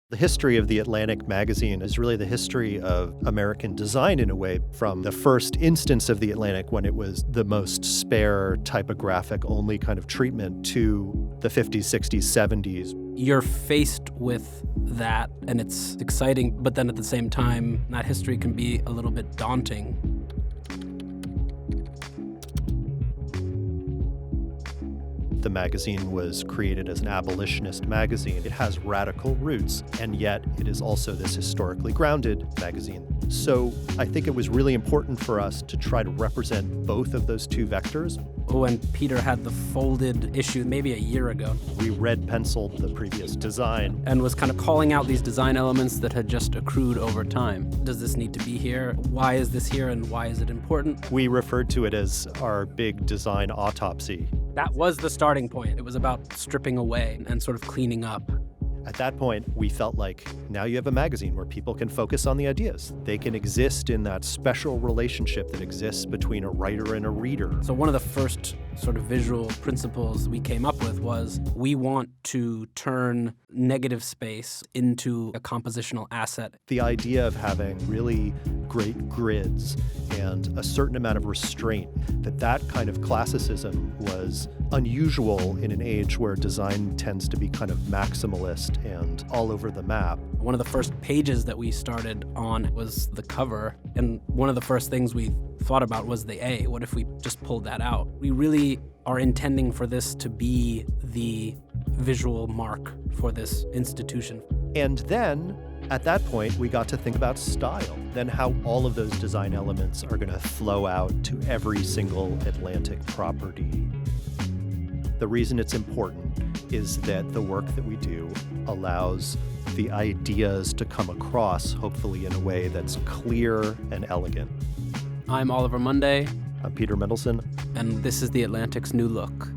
The history of the Atlantic magazine is really the history of American design in a way, from the first instance of the Atlantic when it was the most spare typographic only kind of treatment to the 50s, 60s, 70s. You're faced with that and it's exciting, but then at the same time, that history can be a little bit daunting. The magazine was created as an abolitionist magazine. It has radical roots, and yet it is also this historically grounded magazine. So I think it was really important for us to try to represent both of those two vectors. When Peter had the folded issue maybe a year ago, We red penciled the previous design. and was kind of calling out these design elements that had just accrued over time. Does this need to be here? Why is this here and why is it important? We referred to it as our big design autopsy. That was the starting point. It was about stripping away and sort of cleaning up. At that point, we felt like now you have a magazine where people can focus on the ideas. They can exist in that special relationship that exists between a writer and a reader. So one of the first sort of visual principles we came up with was we want to turn negative space into a compositional asset. The idea of having really great grids and a certain amount of restraint, that kind of classicism was unusual in an age where design tends to be kind of maximalist and all over the map. One of the first pages that we started on was the cover, and one of the first things we thought about was the A. What if we just pulled that out? We really are intending for this to be the visual mark for this institution. And then, at that point, we got to think about style, then how all of those design elements are going to flow out to every single Atlantic property. The reason it's important is that the work that we do allows the ideas to come across, hopefully in a way that's clear and elegant. I'm Oliver Munday, I'm Peter Mendelsund. and this is the Atlantic's new look.